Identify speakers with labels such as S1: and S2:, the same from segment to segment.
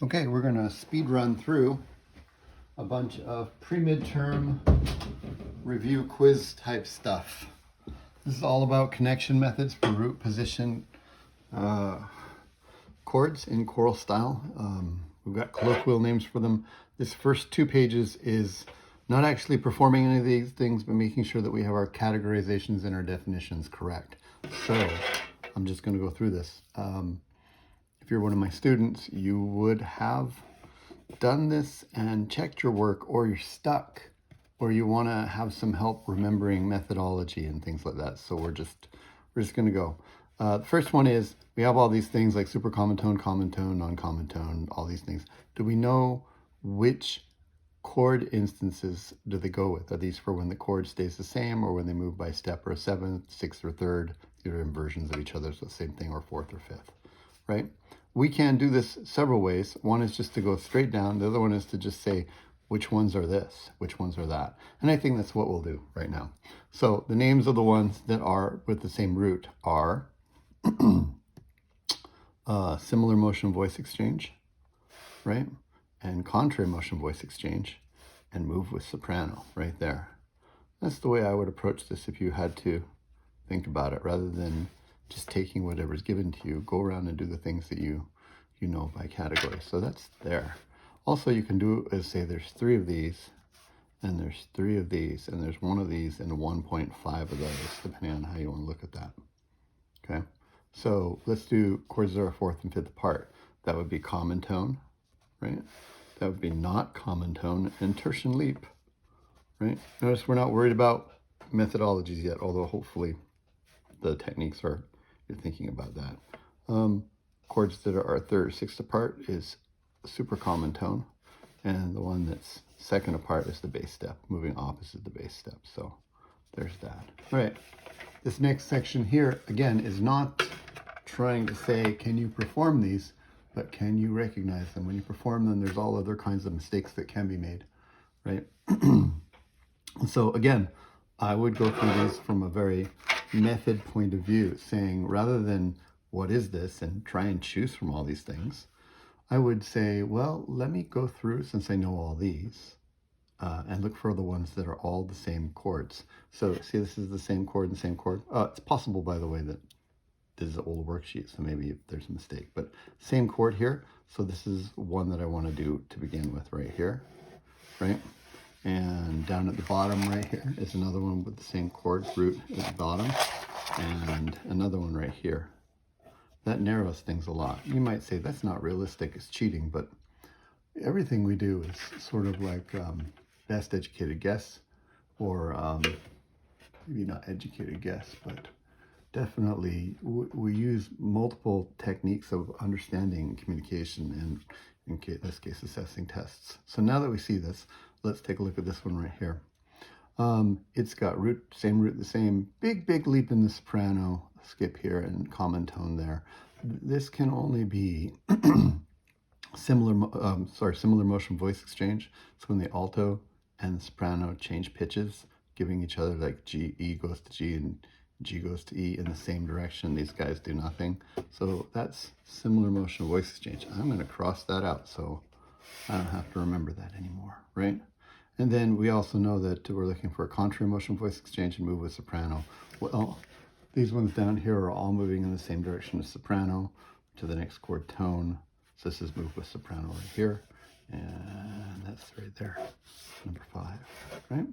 S1: Okay, we're going to speed run through a bunch of pre-midterm review quiz type stuff. This is all about connection methods for root position chords in choral style. We've got colloquial names for them. This first 2 pages is not actually performing any of these things, but making sure that we have our categorizations and our definitions correct. So I'm just going to go through this. If you're one of my students, you would have done this and checked your work, or you're stuck, or you want to have some help remembering methodology and things like that. So we're just going to go. The first one is we have all these things like super common tone, non-common tone, all these things. Do we know which chord instances do they go with? Are these for when the chord stays the same, or when they move by a step or a seventh, sixth, or third? These are inversions of each other, so the same thing, or fourth or fifth, right? We can do this several ways. One is just to go straight down. The other one is to just say, which ones are this, which ones are that. And I think that's what we'll do right now. So the names of the ones that are with the same root are similar motion voice exchange, right? And contrary motion voice exchange, and move with soprano right there. That's the way I would approach this if you had to think about it, rather than just taking whatever's given to you. Go around and do the things that you know by category. So that's there. Also, you can do is say there's 3 of these, and there's 3 of these, and there's 1 of these, and 1.5 of those, depending on how you want to look at that. Okay, so let's do chords that are 4th and 5th apart. That would be common tone, right? That would be not common tone and tertian leap, right? Notice we're not worried about methodologies yet, although hopefully the techniques are, you're thinking about that. Chords that are 3rd or 6th apart is super common tone, and the one that's 2nd apart is the bass step, moving opposite the bass step. So there's that. All right, this next section here, again, is not trying to say, can you perform these, but can you recognize them? When you perform them, there's all other kinds of mistakes that can be made, right? So again, I would go through these from a very method point of view, saying rather than what is this and try and choose from all these things, I would say, well, let me go through, since I know all these, and look for the ones that are all the same chords. So see, this is the same chord and same chord. It's possible, by the way, that this is an old worksheet, so maybe there's a mistake, but same chord here. So this is one that I want to do to begin with right here, right? And down at the bottom right here is another one with the same chord root at the bottom, and another one right here. That narrows things a lot. You might say that's not realistic, it's cheating, but everything we do is sort of like best educated guess, or maybe not educated guess, but definitely we use multiple techniques of understanding communication and, in this case, assessing tests. So now that we see this, let's take a look at this one right here. It's got same root, the same big leap in the soprano, skip here, and common tone there. This can only be similar motion voice exchange. So when the alto and the soprano change pitches, giving each other like G, E goes to G, and G goes to E in the same direction. These guys do nothing. So that's similar motion voice exchange. I'm going to cross that out so I don't have to remember that anymore, right? And then we also know that we're looking for a contrary motion voice exchange and move with soprano. Well, these ones down here are all moving in the same direction as soprano to the next chord tone. So this is move with soprano right here. And that's right there, number 5, right?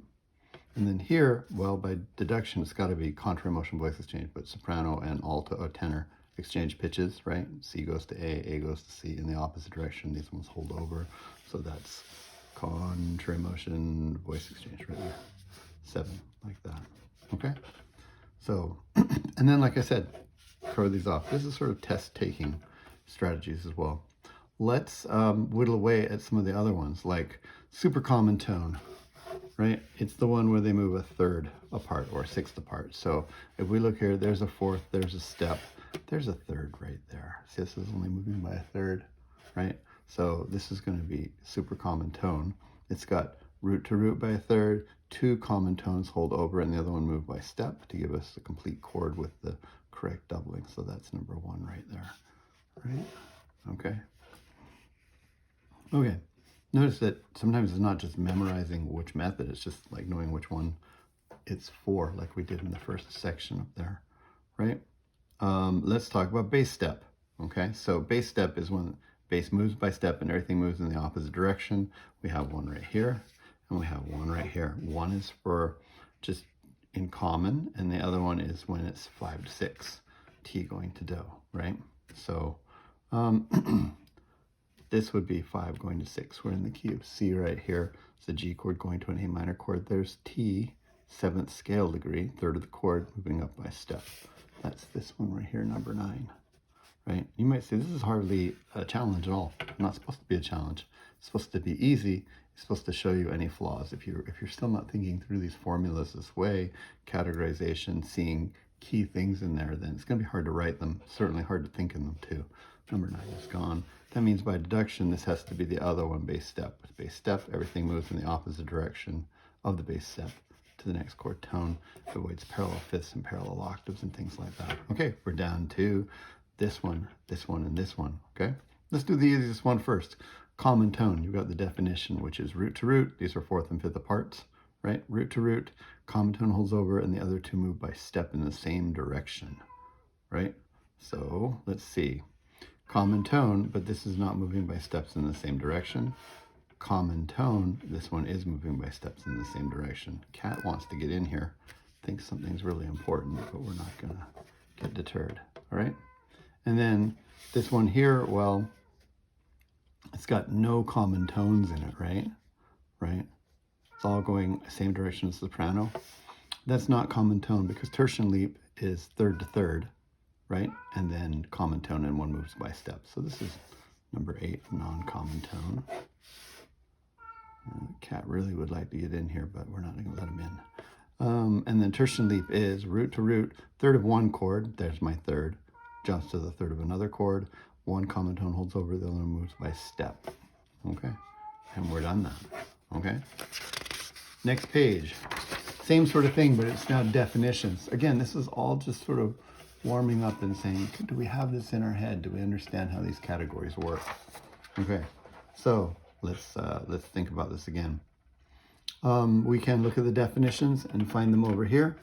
S1: And then here, well, by deduction, it's got to be contrary motion voice exchange, but soprano and alto or tenor exchange pitches, right? C goes to A goes to C in the opposite direction. These ones hold over. So that's contrary motion voice exchange right there. 7, like that. Okay? So, and then, like I said, cover these off. This is sort of test-taking strategies as well. Let's whittle away at some of the other ones, like super common tone, right? It's the one where they move a 3rd apart or 6th apart. So if we look here, there's a 4th, there's a step, there's a 3rd right there. See, this is only moving by a 3rd, right? So this is going to be super common tone. It's got root to root by a 3rd, 2 common tones hold over, and the other one moved by step to give us a complete chord with the correct doubling. So that's number 1 right there, right? Okay. Okay, notice that sometimes it's not just memorizing which method, it's just like knowing which one it's for, like we did in the first section up there, right? Let's talk about bass step. Okay, so bass step is when bass moves by step and everything moves in the opposite direction. We have one right here and we have one right here. One is for just in common and the other one is when it's 5 to 6, T going to do, right? So this would be 5 going to 6. We're in the key of C right here. It's a G chord going to an A minor chord. There's T, 7th scale degree, third of the chord, moving up by step. That's this one right here, number 9, right? You might say, this is hardly a challenge at all. Not supposed to be a challenge. It's supposed to be easy. It's supposed to show you any flaws. If you're still not thinking through these formulas this way, categorization, seeing key things in there, then it's going to be hard to write them. Certainly hard to think in them too. Number 9 is gone. That means by deduction, this has to be the other one, bass step. With bass step, everything moves in the opposite direction of the bass step to the next chord tone, avoids parallel fifths and parallel octaves and things like that. Okay, we're down to this one, and this one, okay? Let's do the easiest one first. Common tone, you've got the definition, which is root to root. These are 4th and 5th parts, right? Root to root, common tone holds over, and the other two move by step in the same direction, right? So let's see. Common tone, but this is not moving by steps in the same direction. Common tone, this one is moving by steps in the same direction. Cat wants to get in here, thinks something's really important, but we're not gonna get deterred, all right? And then this one here, well, it's got no common tones in it, right? Right? It's all going same direction as soprano. That's not common tone because tertian leap is 3rd to 3rd, right? And then common tone and one moves by step. So this is number 8, non-common tone. Cat really would like to get in here, but we're not going to let him in. And then tertian leap is root to root, 3rd of one chord. There's my 3rd. Jumps to the 3rd of another chord. One common tone holds over, the other one moves by step. Okay, and we're done now. Okay. Next page. Same sort of thing, but it's now definitions. Again, this is all just sort of warming up and saying, do we have this in our head? Do we understand how these categories work? Okay, so let's think about this again. We can look at the definitions and find them over here,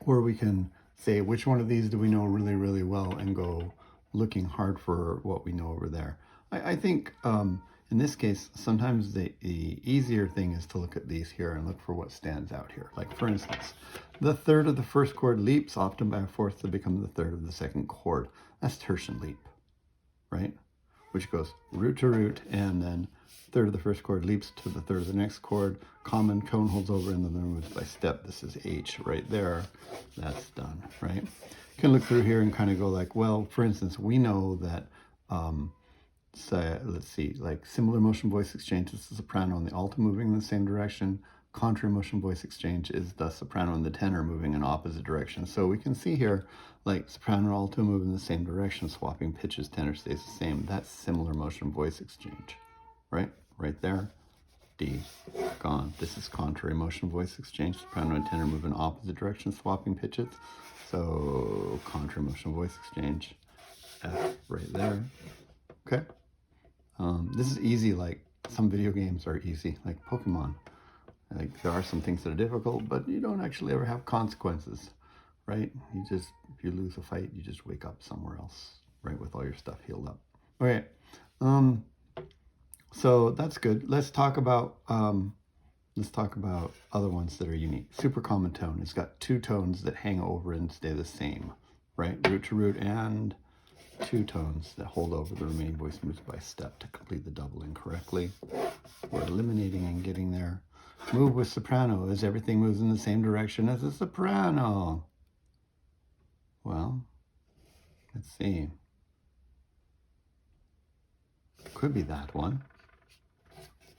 S1: or we can say which one of these do we know really, really well and go looking hard for what we know over there. I think in this case, sometimes the easier thing is to look at these here and look for what stands out here. Like for instance, the 3rd of the first chord leaps often by a 4th to become the 3rd of the second chord. That's tertian leap, right? Which goes root to root, and then 3rd of the first chord leaps to the 3rd of the next chord. Common tone holds over, and then moves by step. This is H right there. That's done, right? You can look through here and kind of go like, well, for instance, we know that, let's see, like similar motion voice exchange is the soprano and the alto moving in the same direction. Contrary motion voice exchange is the soprano and the tenor moving in opposite directions. So we can see here, like soprano and alto move in the same direction, swapping pitches, tenor stays the same. That's similar motion voice exchange, right? Right there. D, gone. This is contrary motion voice exchange. Soprano and tenor move in opposite directions, swapping pitches. So contrary motion voice exchange. F right there. Okay. This is easy, like some video games are easy, like Pokemon. Like there are some things that are difficult, but you don't actually ever have consequences, right? You just, if you lose a fight, you just wake up somewhere else, right, with all your stuff healed up. Okay, so that's good. Let's talk about other ones that are unique. Super common tone. It's got 2 tones that hang over and stay the same, right? Root to root, and 2 tones that hold over. The remaining voice moves by step to complete the doubling correctly. We're eliminating and getting there. Move with soprano as everything moves in the same direction as a soprano. Well, let's see. Could be that one.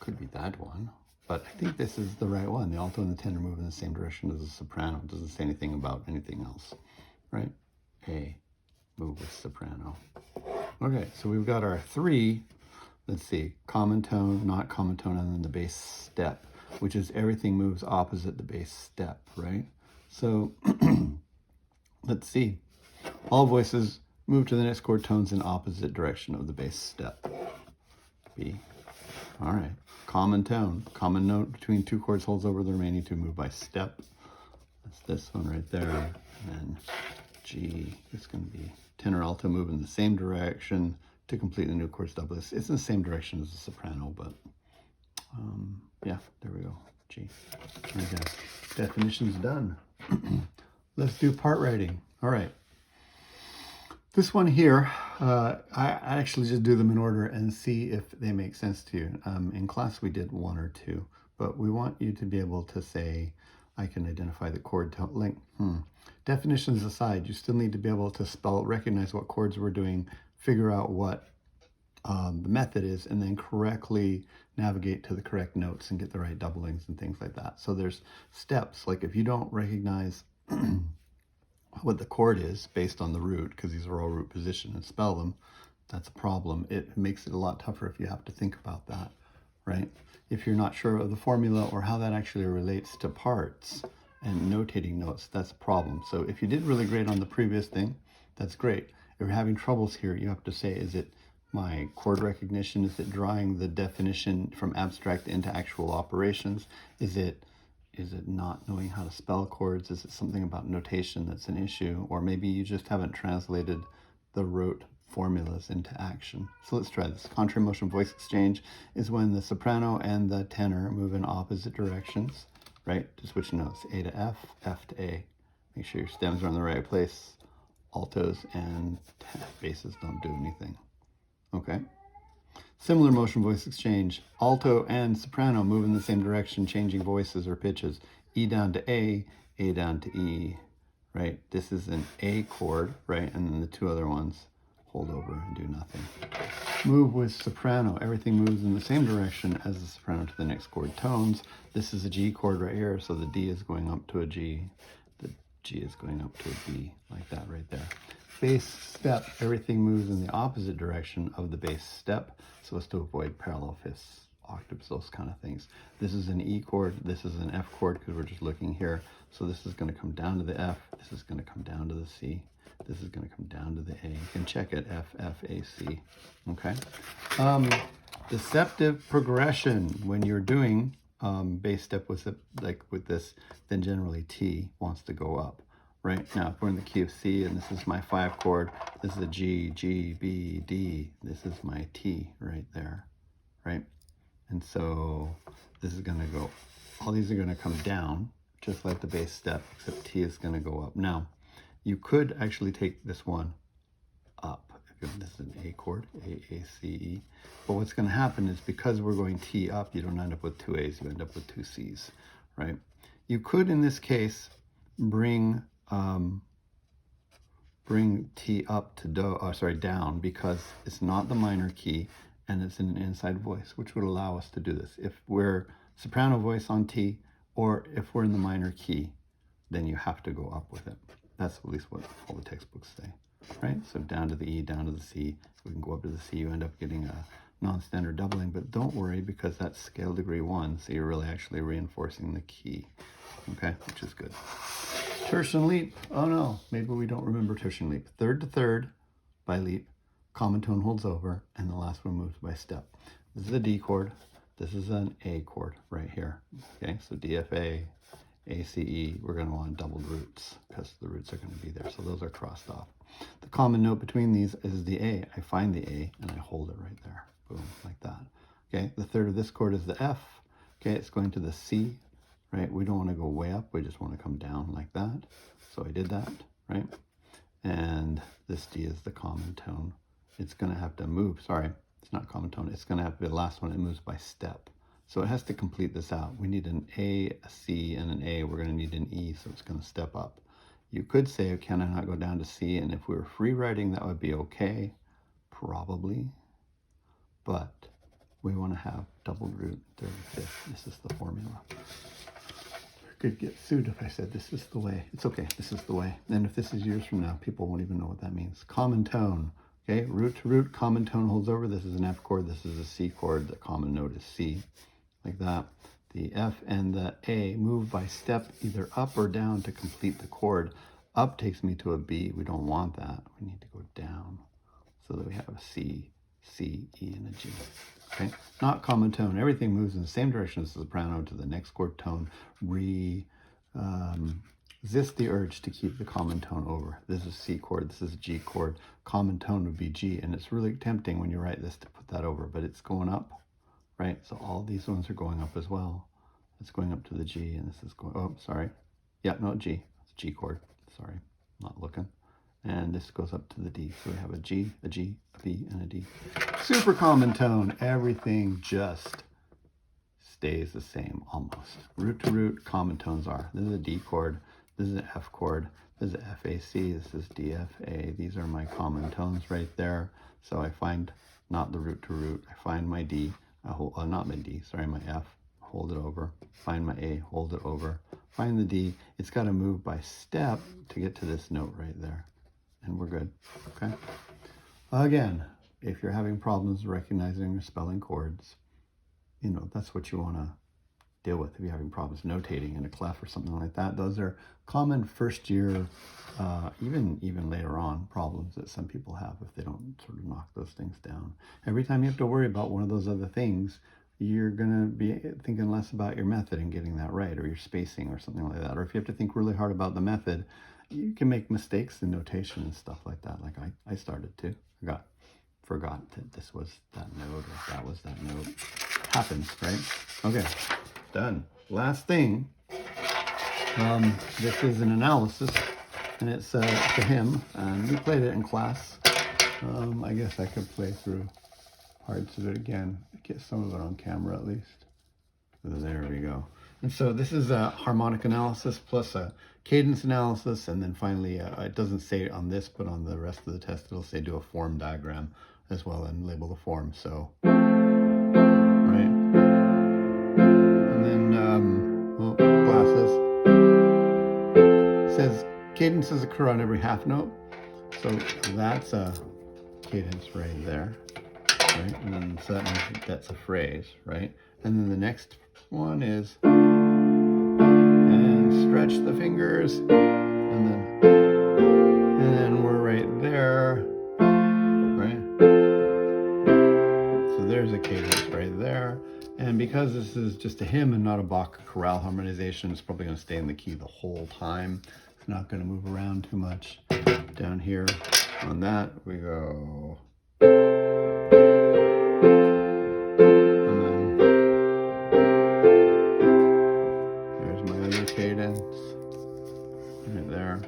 S1: Could be that one. But I think this is the right one. The alto and the tenor move in the same direction as a soprano. It doesn't say anything about anything else, right? A, move with soprano. Okay, so we've got our 3, let's see, common tone, not common tone, and then the bass step, which is everything moves opposite the bass step, right? So let's see. All voices move to the next chord tones in opposite direction of the bass step. B. All right. Common tone. Common note between two chords holds over the remaining two, move by step. That's this one right there. And then G is going to be tenor alto, move in the same direction to complete the new chords double. It's in the same direction as the soprano, but yeah, there we go. G. There we go. Definition's done. Let's do part writing. All right. This one here, I actually just do them in order and see if they make sense to you. In class we did one or two, but we want you to be able to say, I can identify the chord length. Definitions aside, you still need to be able to spell, recognize what chords we're doing, figure out what the method is, and then correctly navigate to the correct notes and get the right doublings and things like that. So there's steps, like if you don't recognize what the chord is based on the root, because these are all root position, and spell them, that's a problem. It makes it a lot tougher if you have to think about that, right? If you're not sure of the formula or how that actually relates to parts and notating notes, that's a problem. So if you did really great on the previous thing, that's great. If you're having troubles here, you have to say, is it my chord recognition? Is it drawing the definition from abstract into actual operations? Is it not knowing how to spell chords? Is it something about notation that's an issue? Or maybe you just haven't translated the rote formulas into action. So let's try this. Contrary motion voice exchange is when the soprano and the tenor move in opposite directions, right? To switch notes, A to F, F to A. Make sure your stems are in the right place. Altos and basses don't do anything. Okay. Similar motion voice exchange, alto and soprano move in the same direction, changing voices or pitches. E down to A down to E, right? This is an A chord, right? And then the two other ones hold over and do nothing. Move with soprano. Everything moves in the same direction as the soprano to the next chord. Tones. This is a G chord right here, so the D is going up to a G. The G is going up to a B, like that right there. Bass step. Everything moves in the opposite direction of the bass step, so as to avoid parallel fifths, octaves, those kind of things. This is an E chord. This is an F chord because we're just looking here. So this is going to come down to the F. This is going to come down to the C. This is going to come down to the A. You can check it, F, F, A, C. Okay. Deceptive progression. When you're doing bass step with this, then generally T wants to go up. Right now, if we're in the key of C and this is my 5 chord, this is a G, G, B, D. This is my T right there, right? And so this is going to go, all these are going to come down, just like the bass step, except T is going to go up. Now, you could actually take this one up. This is an A chord, A, A, C, E. But what's going to happen is because we're going T up, you don't end up with 2 A's, you end up with 2 C's, right? You could, in this case, bring T up to down, because it's not the minor key and it's in an inside voice, which would allow us to do this. If we're soprano voice on T, or if we're in the minor key, then you have to go up with it. That's at least what all the textbooks say, right? So down to the E, down to the C. If we can go up to the C, you end up getting a non-standard doubling, but don't worry because that's scale degree 1, so you're really actually reinforcing the key, okay, which is good. Tertian leap. Oh no, maybe we don't remember tertian leap. Third to third by leap, common tone holds over, and the last one moves by step. This is a D chord. This is an A chord right here. Okay, so DFA, ACE, we're going to want doubled roots because the roots are going to be there. So those are crossed off. The common note between these is the A. I find the A and I hold it right there. Boom, like that. Okay, the third of this chord is the F. Okay, it's going to the C. Right, we don't want to go way up, we just want to come down like that. So I did that, right? And this D is the common tone. It's going to have to move, sorry, it's not common tone, it's going to have to be the last one, it moves by step. So it has to complete this out. We need an A, a C, and an A. We're going to need an E, so it's going to step up. You could say, can I not go down to C? And if we were free writing, that would be okay, probably. But we want to have doubled root 35th. This is the formula. Could get sued if I said this is the way. It's okay, this is the way. And if this is years from now, people won't even know what that means. Common tone, okay, root to root, common tone holds over. This is an F chord, this is a C chord, the common note is C, like that. The F and the A move by step either up or down to complete the chord. Up takes me to a B, we don't want that. We need to go down so that we have a C, C, E, and a G. okay? Not common tone. Everything moves in the same direction as the soprano to the next chord tone. Resist the urge to keep the common tone over. This is C chord, this is G chord. Common tone would be G, and it's really tempting when you write this to put that over, but it's going up, right? So all these ones are going up as well. It's going up to the G, and this is going, oh, sorry. Yeah, no, G. It's G chord. Sorry, not looking. And this goes up to the D. So we have a G, a G, a B, and a D. Super common tone. Everything just stays the same almost. Root to root, common tones are. This is a D chord. This is an F chord. This is a F, A, C. This is D, F, A. These are my common tones right there. So I find not the root to root. I find my D. I hold, not my D, sorry, my F. Hold it over. Find my A. Hold it over. Find the D. It's got to move by step to get to this note right there. And we're good, okay? Again, if you're having problems recognizing or spelling chords, you know, that's what you want to deal with if you're having problems notating in a clef or something like that. Those are common first year, even later on, problems that some people have if they don't sort of knock those things down. Every time you have to worry about one of those other things, you're going to be thinking less about your method and getting that right, or your spacing or something like that. Or if you have to think really hard about the method, you can make mistakes in notation and stuff like that. Like I started to. Forgot that this was that note or that was that note. Happens, right? Okay, done. Last thing. This is an analysis, and it's a hymn, and we played it in class. I guess I could play through parts of it again, get some of it on camera at least. There we go. And so this is a harmonic analysis plus a cadence analysis, and then finally, it doesn't say on this, but on the rest of the test, it'll say do a form diagram as well and label the form. So, right. And then, glasses. It says cadences occur on every half note. So that's a cadence right there. Right? And then so that means that's a phrase, right? And then the next one is and stretch the fingers, and then we're right there, right? So there's a cadence right there. And because this is just a hymn and not a Bach chorale harmonization, it's probably going to stay in the key the whole time. It's not going to move around too much. Down here on that we go. Right there,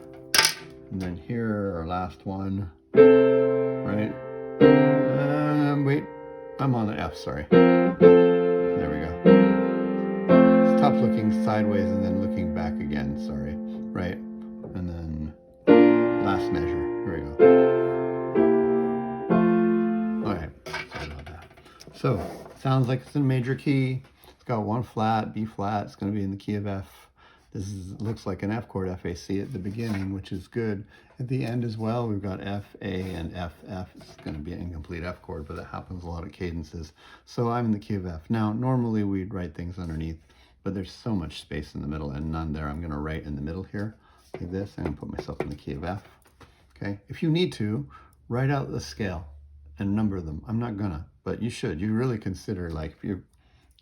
S1: and then here our last one, right? Wait, I'm on the F, sorry. There we go. Stop looking sideways and then looking back again, sorry, right? And then last measure, here we go. Okay, sorry about that. So, sounds like it's in a major key. It's got one flat, B flat, it's going to be in the key of F. This looks like an F chord, F-A-C at the beginning, which is good. At the end as well, we've got F-A and F-F. It's going to be an incomplete F chord, but that happens a lot of cadences. So I'm in the key of F. Now, normally we'd write things underneath, but there's so much space in the middle and none there. I'm going to write in the middle here, like this. I'm going to put myself in the key of F. Okay. If you need to, write out the scale and number them. I'm not going to, but you should. You really consider, like, if you're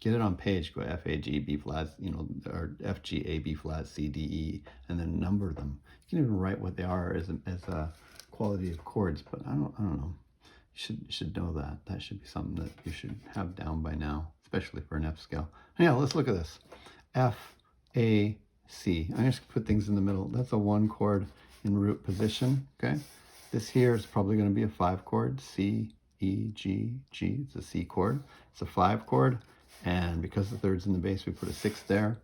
S1: get it on page, go F, A, G, B flat, you know, or F, G, A, B flat, C, D, E, and then number them. You can even write what they are as a quality of chords, but I don't know. You should know that. That should be something that you should have down by now, especially for an F scale. Anyhow, let's look at this. F, A, C. I'm just put things in the middle. That's a 1 chord in root position, okay? This here is probably going to be a 5 chord, C, E, G, G. It's a C chord. It's a 5 chord. And because the third's in the bass, we put a 6 there.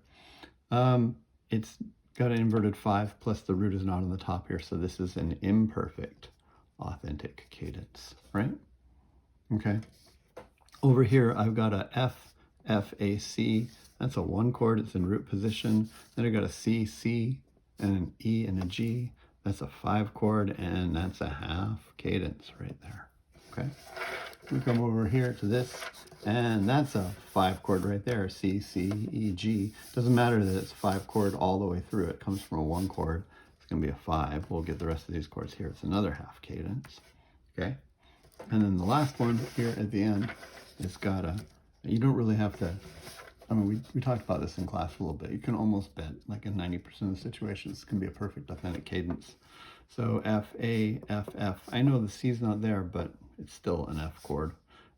S1: It's got an inverted 5, plus the root is not on the top here, so this is an imperfect authentic cadence, right? Okay. Over here, I've got a F, F, A, C. That's a 1 chord, it's in root position. Then I got a C, C, and an E and a G. That's a 5 chord, and that's a half cadence right there, okay? We come over here to this, and that's a 5 chord right there, C, C, E, G. Doesn't matter that it's 5 chord all the way through. It comes from a 1 chord. It's going to be a 5. We'll get the rest of these chords here. It's another half cadence, okay? And then the last one here at the end It's got a, you don't really have to, I mean, we talked about this in class a little bit. You can almost bet, like in 90% of the situations, this can be a perfect authentic cadence. So F, A, F, F. I know the C's not there, but it's still an F chord.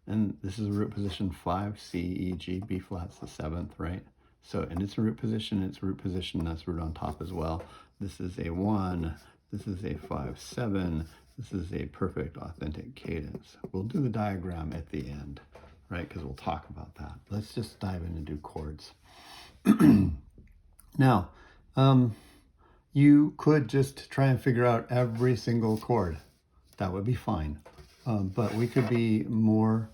S1: And this is a root position 5, C, E, G, B flat's the 7th, right? So, and it's a root position, that's root on top as well. This is a 1, this is a 5, 7, this is a perfect authentic cadence. We'll do the diagram at the end, right? Because we'll talk about that. Let's just dive in and do chords. Now, you could just try and figure out every single chord. That would be fine. But we could be more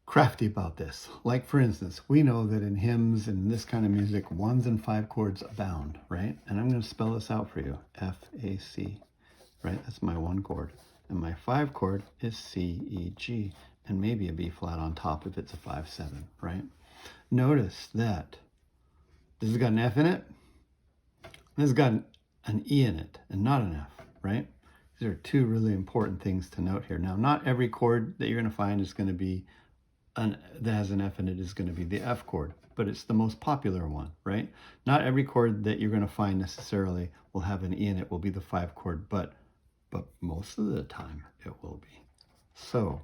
S1: crafty about this. Like, for instance, we know that in hymns and this kind of music, 1s and 5 chords abound, right? And I'm going to spell this out for you. F, A, C, right? That's my 1 chord. And my 5 chord is C, E, G, and maybe a B flat on top if it's a 5, 7, right? Notice that this has got an F in it, this has got an E in it, and not an F, right? These are 2 really important things to note here. Now, not every chord that you're going to find is going to be that has an F in it is going to be the F chord, but it's the most popular one, right? Not every chord that you're going to find necessarily will have an E in it, will be the 5 chord, but most of the time it will be. So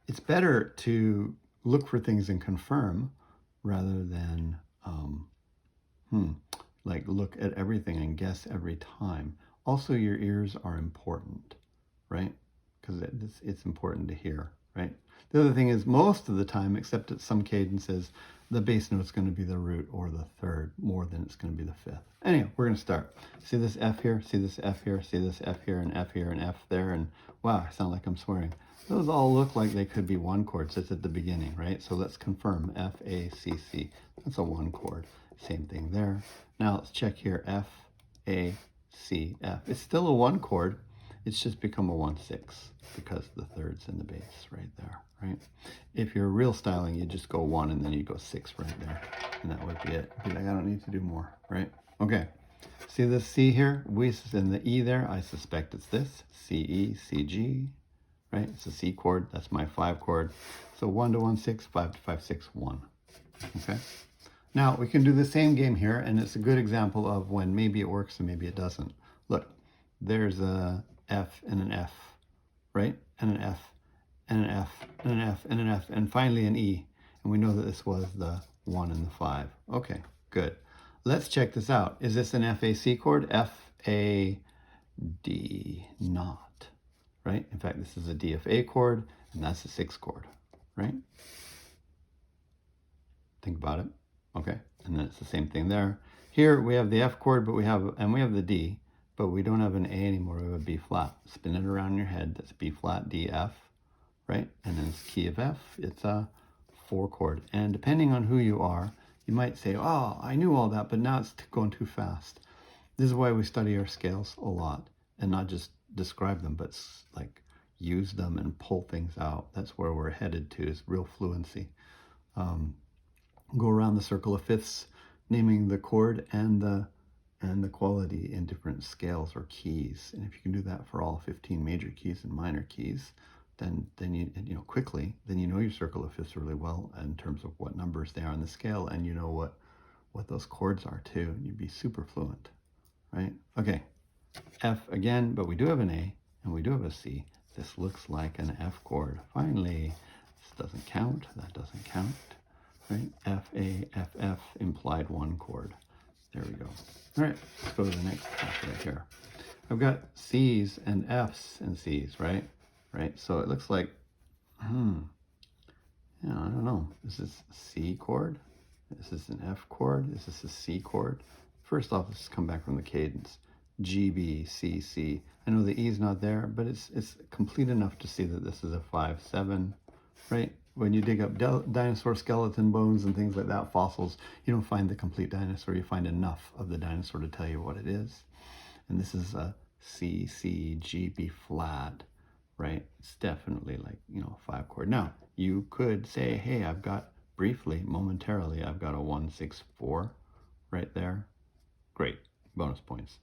S1: it's better to look for things and confirm rather than like look at everything and guess every time. Also, your ears are important, right? Because it's important to hear, right? The other thing is, most of the time, except at some cadences, the bass note's going to be the root or the 3rd more than it's going to be the 5th. Anyway, we're going to start. See this F here, see this F here, see this F here, and F here, and F there, and wow, I sound like I'm swearing. Those all look like they could be 1 chords. That's at the beginning, right? So let's confirm F, A, C, C. That's a 1 chord. Same thing there. Now let's check here, F, A, C, F. It's still a 1 chord. It's just become a 1/6 because the 3rd's in the bass right there, right? If you're real styling, you just go 1 and then you go 6 right there, and that would be it. Be like, I don't need to do more, right? Okay. See this C here? In the E there, I suspect it's this. C, E, C, G, right? It's a C chord. That's my 5 chord. So 1 to 1/6, 5 to 5/6, 1. Okay. Now we can do the same game here, and it's a good example of when maybe it works and maybe it doesn't. Look, there's a F and an F, right? And an F, and an F, and an F, and an F, and finally an E. And we know that this was the 1 and the 5. Okay, good. Let's check this out. Is this an F, A, C chord? F, A, D, not, right? In fact, this is a D, F, A chord, and that's a 6 chord, right? Think about it. Okay, and then it's the same thing there. Here we have the F chord, but we have the D, but we don't have an A anymore. We have a B flat. Spin it around in your head. That's B flat, D, F, right? And then it's key of F. It's a 4 chord. And depending on who you are, you might say, oh, I knew all that, but now it's going too fast. This is why we study our scales a lot and not just describe them, but like use them and pull things out. That's where we're headed to, is real fluency. Go around the circle of fifths, naming the chord and the quality in different scales or keys. And if you can do that for all 15 major keys and minor keys, then you know quickly, then you know your circle of fifths really well in terms of what numbers they are on the scale, and you know what those chords are too. You'd be super fluent, right? Okay, F again, but we do have an A and we do have a C. This looks like an F chord. Finally, this doesn't count. That doesn't count. Right? F, A, F, F, implied 1 chord. There we go. All right, let's go to the next half right here. I've got C's and F's and C's, right? Right, so it looks like, yeah, I don't know. Is this a C chord? Is this an F chord? Is this a C chord? First off, let's come back from the cadence. G, B, C, C. I know the E's not there, but it's complete enough to see that this is a 5, 7, right? When you dig up dinosaur skeleton bones and things like that, fossils, you don't find the complete dinosaur. You find enough of the dinosaur to tell you what it is. And this is a C, C, G, B flat, right? It's definitely like, 5 chord. Now, you could say, hey, I've got briefly, momentarily, I've got a 1, 6, 4 right there. Great, bonus points,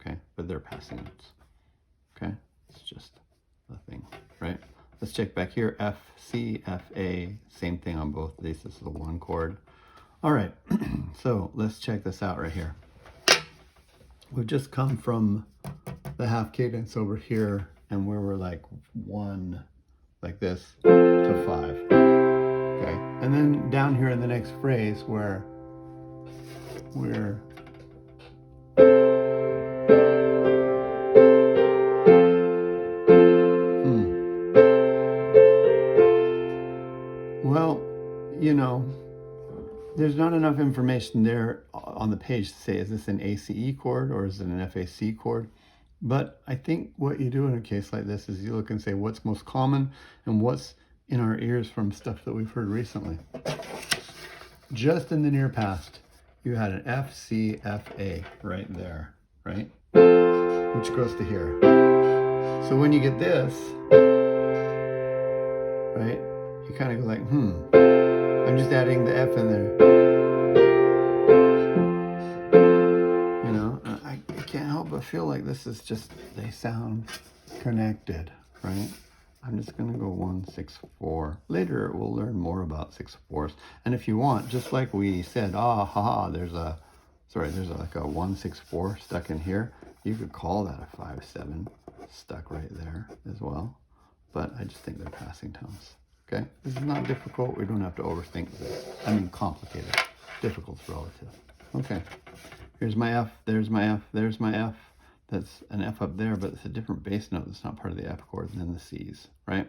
S1: okay? But they're passing notes, okay? It's just the thing, right? Let's check back here. F, C, F, A. Same thing on both of these. This is a 1 chord. All right, so let's check this out right here. We've just come from the half cadence over here, and where we're like 1, like this, to 5. Okay, and then down here in the next phrase where we're well, you know, there's not enough information there on the page to say, is this an ACE chord or is it an FAC chord? But I think what you do in a case like this is you look and say, what's most common and what's in our ears from stuff that we've heard recently. Just in the near past, you had an F, C, F, A right there, right? Which goes to here. So when you get this, right, you kind of go like, I'm just adding the F in there. You know, I can't help but feel like this is just, they sound connected, right? I'm just going to go 1, 6, 4. Later, we'll learn more about 6/4s. And if you want, just like we said, there's like a 1, 6, 4 stuck in here. You could call that a 5, 7 stuck right there as well. But I just think they're passing tones. Okay, this is not difficult. We don't have to overthink this. I mean, complicated. Difficult's relative. Okay, here's my F, there's my F, there's my F. That's an F up there, but it's a different bass note that's not part of the F chord than the C's, right?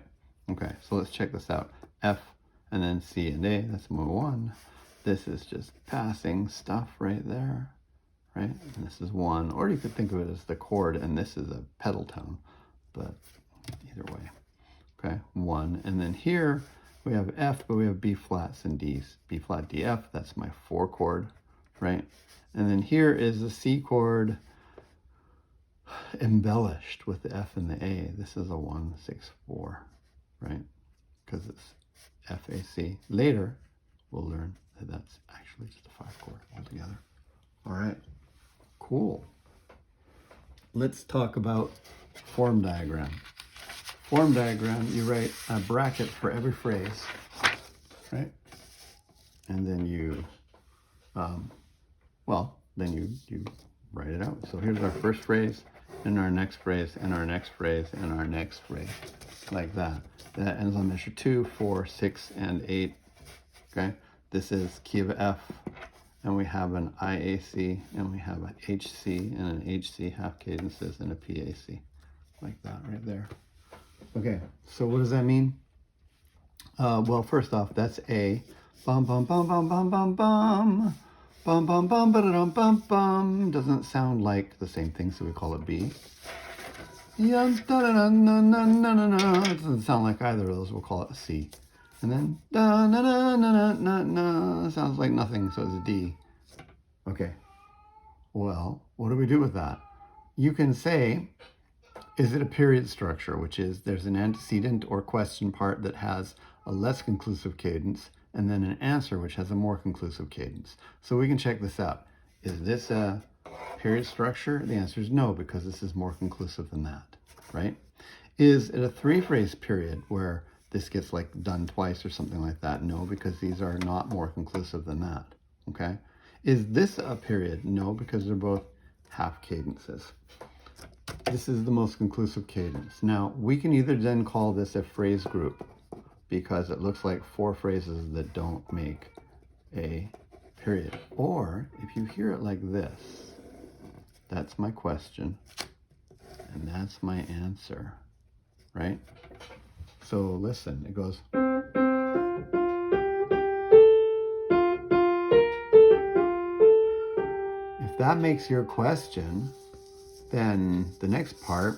S1: Okay, so let's check this out. F, and then C and A, that's my 1. This is just passing stuff right there, right? And this is 1, or you could think of it as the chord, and this is a pedal tone, but either way. Okay, 1, and then here we have F, but we have B flats and D's. B flat, D, F, that's my 4 chord, right? And then here is the C chord embellished with the F and the A. This is a 1, 6, 4, right? Because it's FAC. Later, we'll learn that that's actually just a 5 chord altogether. All right, cool. Let's talk about form diagram. Form diagram, you write a bracket for every phrase, right? And then you, then you write it out. So here's our first phrase, and our next phrase, and our next phrase, and our next phrase, like that. That ends on measure 2, 4, 6, and 8, okay? This is key of F, and we have an IAC, and we have an HC, and an HC half cadences, and a PAC, like that right there. Okay, so what does that mean? Well, first off, that's A. Bum, bum, bum, bum, bum, bum, bum. Bum, bum, bum, ba-da-dum, bum, bum. Doesn't sound like the same thing, so we call it B. Yeah, da-da-da-na-na-na-na-na. It doesn't sound like either of those, we'll call it a C. And then da-na-na-na-na-na-na. Sounds like nothing, so it's a D. Okay, well, what do we do with that? You can say, is it a period structure, which is there's an antecedent or question part that has a less conclusive cadence, and then an answer which has a more conclusive cadence. So we can check this out. Is this a period structure? The answer is no, because this is more conclusive than that, right? Is it a 3-phrase period where this gets like done twice or something like that? No, because these are not more conclusive than that, okay? Is this a period? No, because they're both half cadences. This is the most conclusive cadence. Now, we can either then call this a phrase group because it looks like 4 phrases that don't make a period. Or if you hear it like this, that's my question and that's my answer, right? So listen, it goes. If that makes your question, then the next part,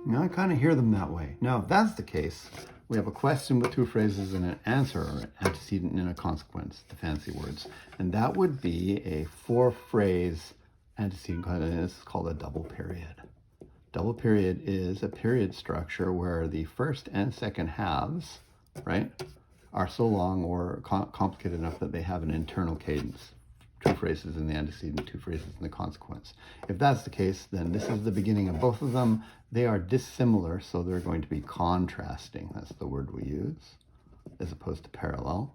S1: now I kind of hear them that way. Now, if that's the case, we have a question with 2 phrases and an answer, or an antecedent and a consequence, the fancy words. And that would be a 4-phrase antecedent, and this is called a double period. Double period is a period structure where the first and second halves, right, are so long or complicated enough that they have an internal cadence. two phrases in the antecedent, two phrases in the consequence. If that's the case, then this is the beginning of both of them. They are dissimilar, so they're going to be contrasting. That's the word we use, as opposed to parallel.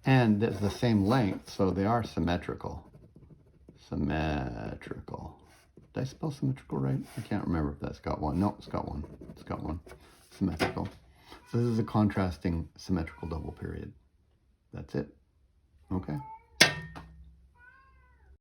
S1: And it's the same length, so they are symmetrical. Symmetrical. Did I spell symmetrical right? I can't remember if that's got one. No, it's got one. It's got one. Symmetrical. So this is a contrasting symmetrical double period. That's it. Okay.